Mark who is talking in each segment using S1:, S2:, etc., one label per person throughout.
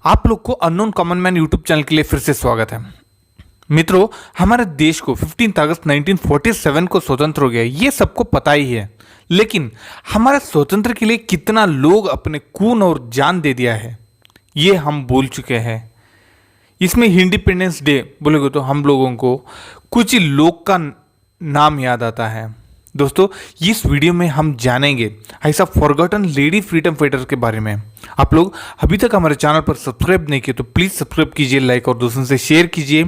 S1: आप लोग को unknown common man YouTube channel के लिए फिर से स्वागत है। मित्रों, हमारे देश को 15 अगस्त 1947 को स्वतंत्र हो गया, ये सबको पता ही है। लेकिन हमारे स्वतंत्र के लिए कितना लोग अपने खून और जान दे दिया है, ये हम भूल चुके हैं। इसमें इंडिपेंडेंस डे बोलोगे तो हम लोगों को कुछ ही लोग का नाम याद आता है। दोस्तों, इस वीडियो में हम जानेंगे ऐसा फॉरगॉटन लेडी फ्रीडम फाइटर के बारे में। आप लोग अभी तक हमारे चैनल पर सब्सक्राइब नहीं किए तो प्लीज़ सब्सक्राइब कीजिए, लाइक और दोस्तों से शेयर कीजिए,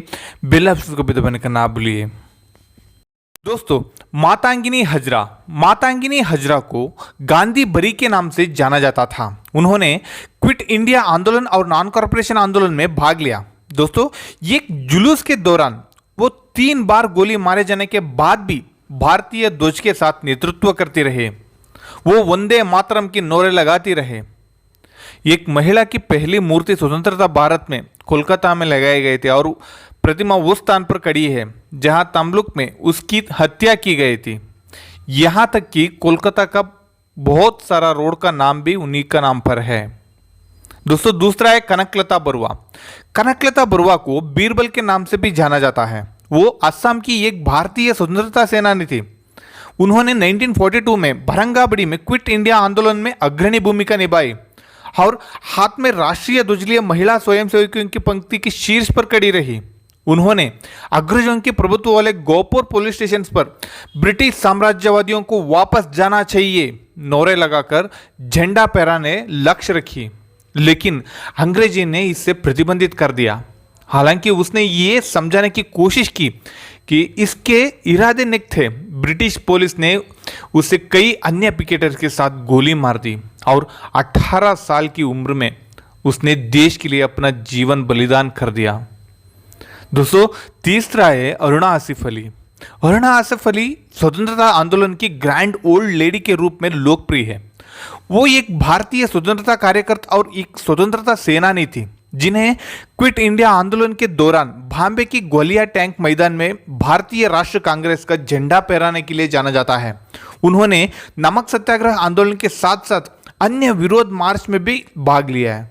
S1: बेल आइकन को भी दबाने का ना भूलिए। दोस्तों, मातांगिनी हजरा को गांधी बरी के नाम से जाना जाता था। उन्होंने क्विट इंडिया आंदोलन और नॉन कॉर्पोरेशन आंदोलन में भाग लिया। दोस्तों, ये जुलूस के दौरान वो 3 बार गोली मारे जाने के बाद भी भारतीय ध्वज के साथ नेतृत्व करते रहे। वो वंदे मातरम की नोरे लगाती रहे। एक महिला की पहली मूर्ति स्वतंत्रता भारत में कोलकाता में लगाए गए थे और प्रतिमा उस स्थान पर खड़ी है जहां तमलुक में उसकी हत्या की गई थी। यहां तक कि कोलकाता का बहुत सारा रोड का नाम भी उन्हीं का नाम पर है। दोस्तों, दूसरा है कनकलता बरुआ। कनकलता बरुआ को बीरबल के नाम से भी जाना जाता है। वो असम की एक भारतीय स्वतंत्रता सेनानी थी। उन्होंने 1942 में भरंगाबड़ी में क्विट इंडिया आंदोलन में अग्रणी भूमिका निभाई और हाथ में राष्ट्रीय ध्वज लिए महिला स्वयंसेवकों की पंक्ति की शीर्ष पर खड़ी रही। उन्होंने अग्रजों के प्रभुत्व वाले गोपुर पुलिस स्टेशन पर ब्रिटिश साम्राज्यवादियों को वापस जाना चाहिए नोरे लगाकर झंडा फहराने लक्ष्य रखी, लेकिन अंग्रेजी ने इससे प्रतिबंधित कर दिया। हालांकि उसने ये समझाने की कोशिश की कि इसके इरादे नेक थे। ब्रिटिश पुलिस ने उसे कई अन्य पिकेटर्स के साथ गोली मार दी और 18 साल की उम्र में उसने देश के लिए अपना जीवन बलिदान कर दिया। दोस्तों, तीसरा है अरुणा आसिफ अली। अरुणा आसिफ अली स्वतंत्रता आंदोलन की ग्रैंड ओल्ड लेडी के रूप में लोकप्रिय है। वो एक भारतीय स्वतंत्रता कार्यकर्ता और एक स्वतंत्रता सेनानी थी जिन्हें क्विट इंडिया आंदोलन के दौरान बॉम्बे की ग्वालियर टैंक मैदान में भारतीय राष्ट्रीय कांग्रेस का झंडा फहराने के लिए जाना जाता है। उन्होंने नमक सत्याग्रह आंदोलन के साथ साथ अन्य विरोध मार्च में भी भाग लिया है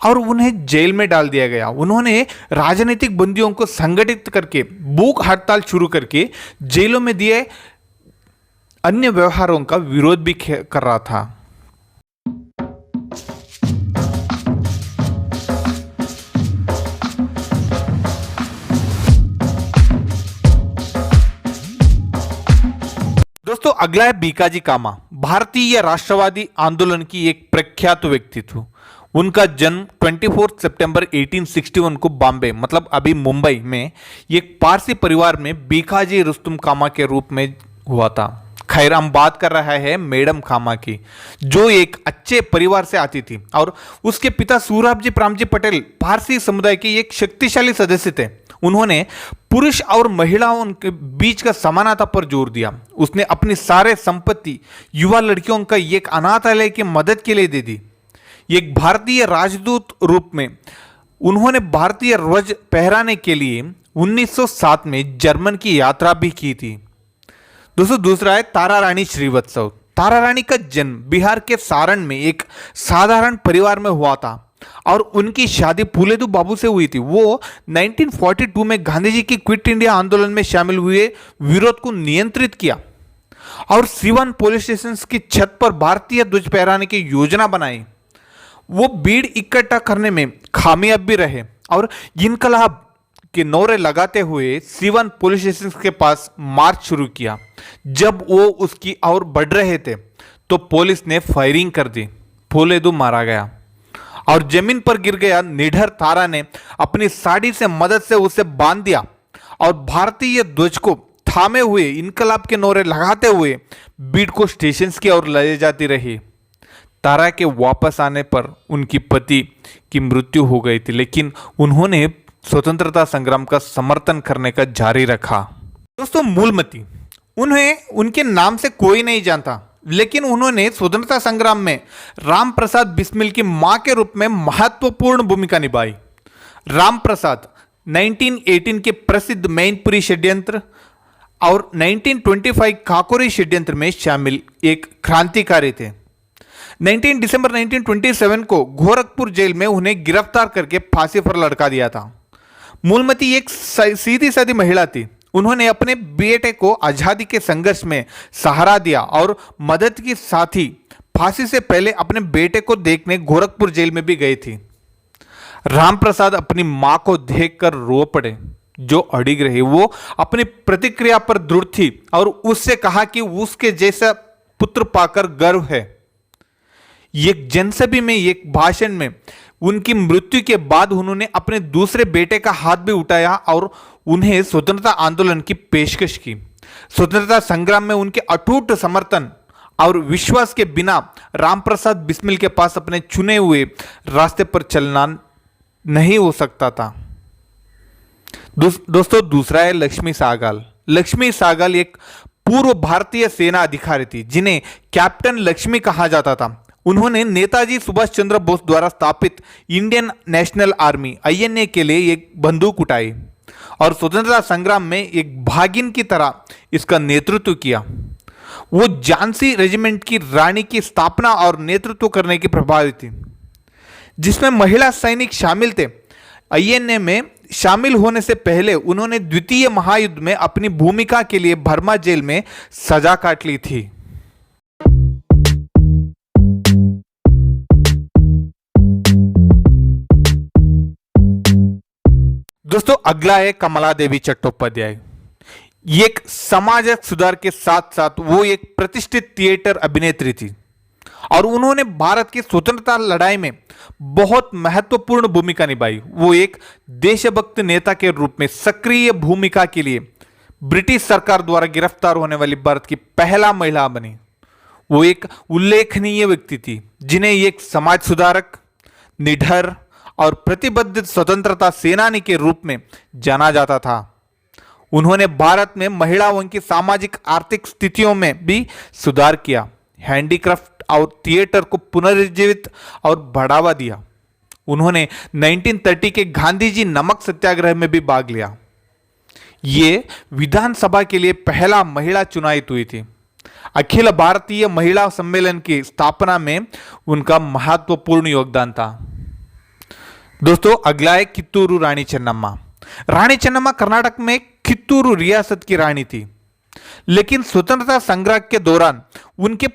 S1: और उन्हें जेल में डाल दिया गया। उन्होंने राजनीतिक बंदियों को संगठित करके भूख हड़ताल शुरू करके जेलों में दिए अन्य व्यवहारों का विरोध भी कर रहा था। दोस्तों, अगला है बीकाजी कामा। भारतीय राष्ट्रवादी आंदोलन की एक प्रख्यात व्यक्तित्व। उनका जन्म 24 सितंबर 1861 को बॉम्बे मतलब अभी मुंबई में एक पारसी परिवार में बीकाजी रुस्तुम कामा के रूप में हुआ था। खैर, हम बात कर रहा है मैडम कामा की, जो एक अच्छे परिवार से आती थी और उसके पिता सूराबजी प्रामजी पटेल पारसी समुदाय के एक शक्तिशाली सदस्य थे। उन्होंने पुरुष और महिलाओं के बीच का समानता पर जोर दिया। उसने अपनी सारे संपत्ति युवा लड़कियों का एक अनाथालय की मदद के लिए दे दी। एक भारतीय राजदूत रूप में उन्होंने भारतीय ध्वज फहराने के लिए 1907 में जर्मन की यात्रा भी की थी। दोस्तों, दूसरा है तारा रानी श्रीवत्सव। तारा रानी का जन्म बिहार के सारण में एक साधारण परिवार में हुआ था और उनकी शादी फूलेदू बाबू से हुई थी। वो 1942 में गांधी जी की क्विट इंडिया आंदोलन में शामिल हुए विरोध को नियंत्रित किया और सिवन पुलिस स्टेशन की छत पर भारतीय ध्वज फहराने की योजना बनाई। वो भीड़ इकट्ठा करने में कामयाब भी रहे और इनकलाब के नोरे लगाते हुए सिवन पुलिस स्टेशन के पास मार्च शुरू किया। जब वो उसकी ओर बढ़ रहे थे तो पुलिस ने फायरिंग कर दी। फूलेदू मारा गया और जमीन पर गिर गया। निडर तारा ने अपनी साड़ी से मदद से उसे बांध दिया और भारतीय ध्वज को थामे हुए इनकलाब के नोरे लगाते हुए भीड़ को स्टेशन की ओर ले जाती रही। तारा के वापस आने पर उनकी पति की मृत्यु हो गई थी, लेकिन उन्होंने स्वतंत्रता संग्राम का समर्थन करने का जारी रखा। दोस्तों, मूलमती। उन्हें उनके नाम से कोई नहीं जानता, लेकिन उन्होंने स्वतंत्रता संग्राम में राम प्रसाद बिस्मिल की मां के रूप में महत्वपूर्ण भूमिका निभाई। राम प्रसाद 1918 के प्रसिद्ध मैनपुरी षड्यंत्र और 1925 काकोरी षड्यंत्र में शामिल एक क्रांतिकारी थे। 19 दिसंबर 1927 को गोरखपुर जेल में उन्हें गिरफ्तार करके फांसी पर लटका दिया था। मूलमती एक सीधी सादी महिला थी। उन्होंने अपने बेटे को आजादी के संघर्ष में सहारा दिया और मदद के साथ ही फांसी से पहले अपने बेटे को देखने गोरखपुर जेल में भी गई थी। राम प्रसाद अपनी मां को देखकर रो पड़े, जो अड़िग रही। वो अपनी प्रतिक्रिया पर दृढ़ थी और उससे कहा कि उसके जैसा पुत्र पाकर गर्व है। एक जनसभा में, एक भाषण में उनकी मृत्यु के बाद उन्होंने अपने दूसरे बेटे का हाथ भी उठाया और उन्हें स्वतंत्रता आंदोलन की पेशकश की। स्वतंत्रता संग्राम में उनके अटूट समर्थन और विश्वास के बिना रामप्रसाद बिस्मिल के पास अपने चुने हुए रास्ते पर चलना नहीं हो सकता था। दोस्तों, दूसरा है लक्ष्मी सहगल। लक्ष्मी सहगल एक पूर्व भारतीय सेना अधिकारी थी जिन्हें कैप्टन लक्ष्मी कहा जाता था। उन्होंने नेताजी सुभाष चंद्र बोस द्वारा स्थापित इंडियन नेशनल आर्मी INA के लिए एक बंदूक उठाई और स्वतंत्रता संग्राम में एक भागिन की तरह इसका नेतृत्व किया। वो झांसी रेजिमेंट की रानी की स्थापना और नेतृत्व करने की प्रभावी थी, जिसमें महिला सैनिक शामिल थे। INA में शामिल होने से पहले उन्होंने द्वितीय महायुद्ध में अपनी भूमिका के लिए बर्मा जेल में सजा काट ली थी। दोस्तों, अगला है कमला देवी चट्टोपाध्याय। एक समाज सुधार के साथ साथ वो एक प्रतिष्ठित थिएटर अभिनेत्री थी और उन्होंने भारत की स्वतंत्रता लड़ाई में बहुत महत्वपूर्ण भूमिका निभाई। वो एक देशभक्त नेता के रूप में सक्रिय भूमिका के लिए ब्रिटिश सरकार द्वारा गिरफ्तार होने वाली भारत की पहला महिला बनी। वो एक उल्लेखनीय व्यक्ति थी जिन्हें एक समाज सुधारक, निडर और प्रतिबद्ध स्वतंत्रता सेनानी के रूप में जाना जाता था। उन्होंने भारत में महिलाओं की सामाजिक आर्थिक स्थितियों में भी सुधार किया, हैंडीक्राफ्ट और थिएटर को पुनर्जीवित और बढ़ावा दिया। उन्होंने 1930 के गांधी जी नमक सत्याग्रह में भी भाग लिया। ये विधानसभा के लिए पहला महिला चुनायित हुई थी। अखिल भारतीय महिला सम्मेलन की स्थापना में उनका महत्वपूर्ण योगदान था। दोस्तों, अगला है कित्तूरू रानी चेन्नम्मा। रानी चेन्नम्मा कर्नाटक में कित्तूरू रियासत की रानी थी, लेकिन स्वतंत्रता संग्राम के दौरान उनके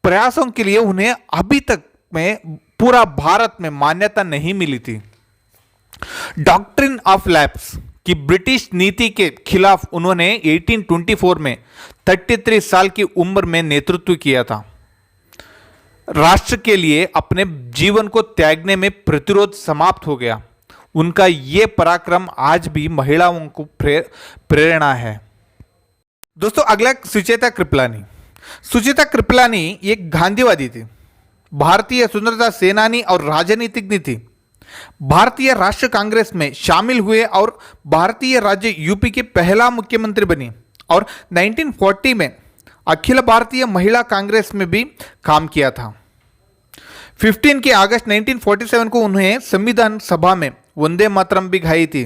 S1: प्रयासों के लिए उन्हें अभी तक में पूरा भारत में मान्यता नहीं मिली थी। डॉक्ट्रिन ऑफ लैप्स की ब्रिटिश नीति के खिलाफ उन्होंने 1824 में 33 साल की उम्र में नेतृत्व किया था। राष्ट्र के लिए अपने जीवन को त्यागने में प्रतिरोध समाप्त हो गया। उनका यह पराक्रम आज भी महिलाओं को प्रेरणा है। दोस्तों, अगला सुचेता कृपलानी। सुचेता कृपलानी एक गांधीवादी थी, भारतीय स्वतंत्रता सेनानी और राजनीतिज्ञ थी। भारतीय राष्ट्रीय कांग्रेस में शामिल हुए और भारतीय राज्य यूपी के पहला मुख्यमंत्री बनी और 1940 में अखिल भारतीय महिला कांग्रेस में भी काम किया था। 15 अगस्त 1947 को उन्हें संविधान सभा में वंदे मातरम भी गाई थी।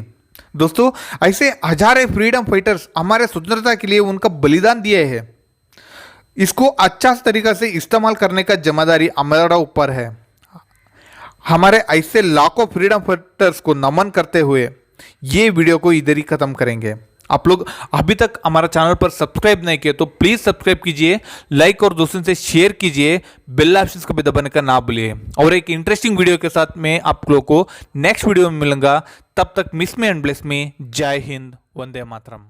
S1: दोस्तों, ऐसे हजारों फ्रीडम फाइटर्स हमारे स्वतंत्रता के लिए उनका बलिदान दिए हैं। इसको अच्छा तरीका से इस्तेमाल करने का जिम्मेदारी हमारा ऊपर है। हमारे ऐसे लाखों फ्रीडम फाइटर्स को नमन करते हुए ये वीडियो को इधर ही खत्म करेंगे। आप लोग अभी तक हमारा चैनल पर सब्सक्राइब नहीं किए तो प्लीज सब्सक्राइब कीजिए, लाइक और दोस्तों से शेयर कीजिए, बेल आइकन को भी दबाने का ना भूलिए। और एक इंटरेस्टिंग वीडियो के साथ मैं आप लोगों को नेक्स्ट वीडियो में मिलूंगा। तब तक miss me and bless me. जय हिंद, वंदे मातरम।